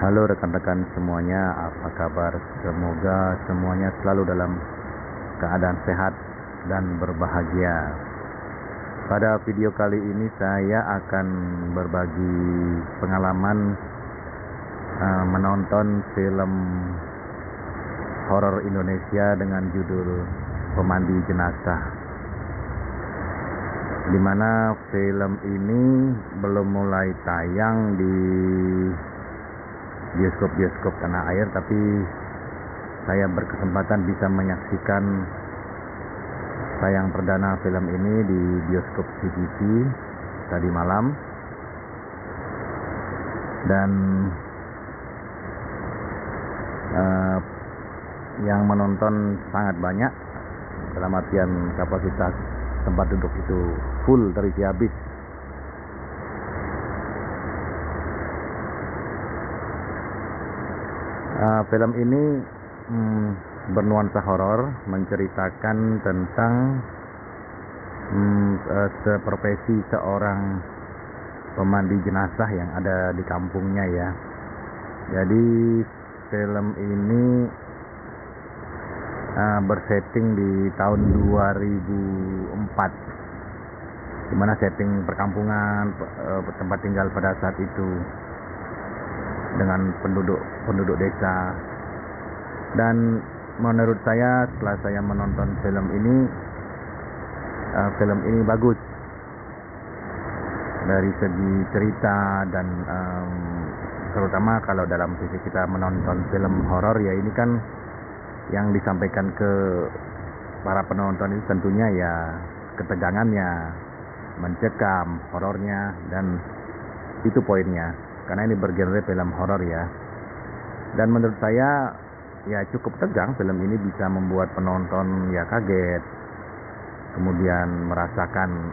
Halo rekan-rekan semuanya, apa kabar? Semoga semuanya selalu dalam keadaan sehat dan berbahagia. Pada video kali ini saya akan berbagi pengalaman menonton film horor Indonesia dengan judul Pemandi Jenazah, di mana film ini belum mulai tayang di bioskop-bioskop tanah air, tapi saya berkesempatan bisa menyaksikan tayang perdana film ini di bioskop CGV tadi malam, dan yang menonton sangat banyak, dalam artian kapasitas tempat duduk itu full, terisi habis. Film ini bernuansa horor, menceritakan tentang profesi seorang pemandi jenazah yang ada di kampungnya ya. Jadi film ini bersetting di tahun 2004, di mana setting perkampungan, tempat tinggal pada saat itu, dengan penduduk desa. Dan menurut saya, setelah saya menonton film ini bagus dari segi cerita, dan terutama kalau dalam sisi kita menonton film horor ya, ini kan yang disampaikan ke para penonton itu tentunya ya ketegangannya, mencekam, horornya, dan itu poinnya, karena ini bergenre film horor ya. Dan menurut saya ya cukup tegang, film ini bisa membuat penonton ya kaget, kemudian merasakan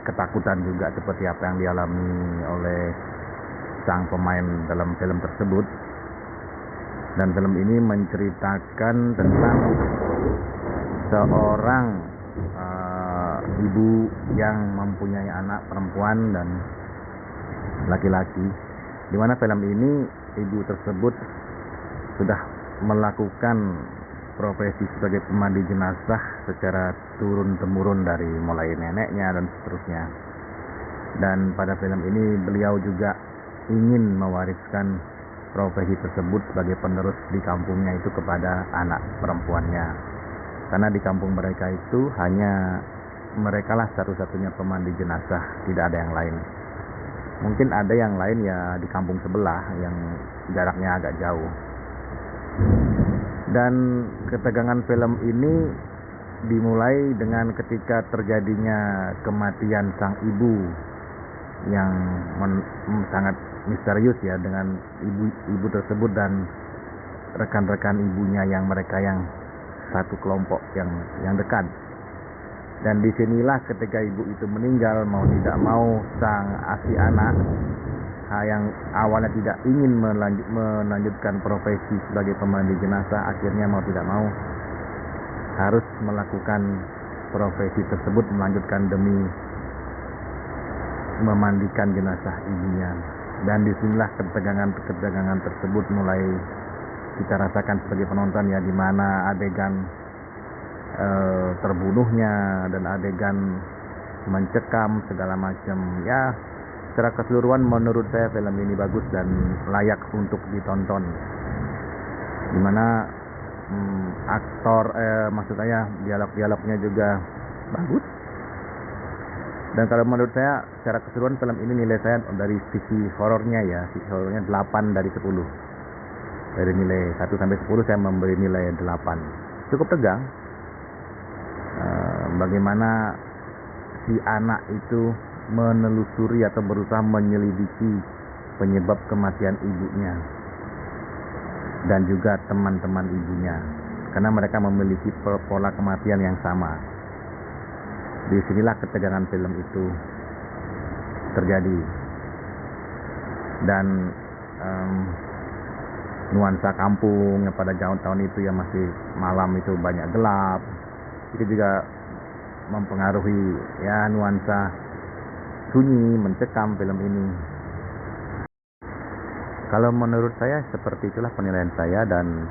ketakutan juga seperti apa yang dialami oleh sang pemain dalam film tersebut. Dan film ini menceritakan tentang seorang ibu yang mempunyai anak perempuan dan laki-laki, di mana film ini ibu tersebut sudah melakukan profesi sebagai pemandi jenazah secara turun-temurun dari mulai neneknya dan seterusnya. Dan pada film ini beliau juga ingin mewariskan profesi tersebut sebagai penerus di kampungnya itu kepada anak perempuannya, karena di kampung mereka itu hanya merekalah satu-satunya pemandi jenazah, tidak ada yang lain. Mungkin ada yang lain ya di kampung sebelah yang jaraknya agak jauh. Dan ketegangan film ini dimulai dengan ketika terjadinya kematian sang ibu yang sangat misterius ya, dengan ibu tersebut dan rekan-rekan ibunya yang mereka yang satu kelompok yang dekat. Dan disinilah ketika ibu itu meninggal, mau tidak mau sang si anak yang awalnya tidak ingin melanjutkan profesi sebagai pemandi jenazah, akhirnya mau tidak mau harus melakukan profesi tersebut, melanjutkan demi memandikan jenazah ibunya. Dan disinilah ketegangan tersebut mulai kita rasakan sebagai penonton ya, di mana adegan terbunuhnya dan adegan mencekam segala macam ya. Secara keseluruhan menurut saya film ini bagus dan layak untuk ditonton, dimana maksud saya dialognya juga bagus. Dan kalau menurut saya secara keseluruhan film ini nilai saya dari sisi horornya ya, sisi horornya 8 dari 10. Dari nilai 1 sampai 10 saya memberi nilai 8. Cukup tegang. Bagaimana si anak itu menelusuri atau berusaha menyelidiki penyebab kematian ibunya dan juga teman-teman ibunya, karena mereka memiliki pola kematian yang sama. Disinilah ketegangan film itu terjadi. Dan nuansa kampung yang pada tahun itu yang masih malam itu banyak gelap, itu juga mempengaruhi ya nuansa sunyi, mencekam film ini. Kalau menurut saya seperti itulah penilaian saya, dan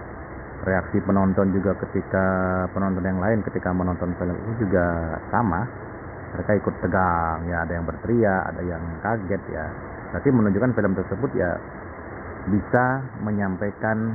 reaksi penonton juga ketika penonton yang lain ketika menonton film itu juga sama. Mereka ikut tegang, ya ada yang berteriak, ada yang kaget ya. Berarti menunjukkan film tersebut ya bisa menyampaikan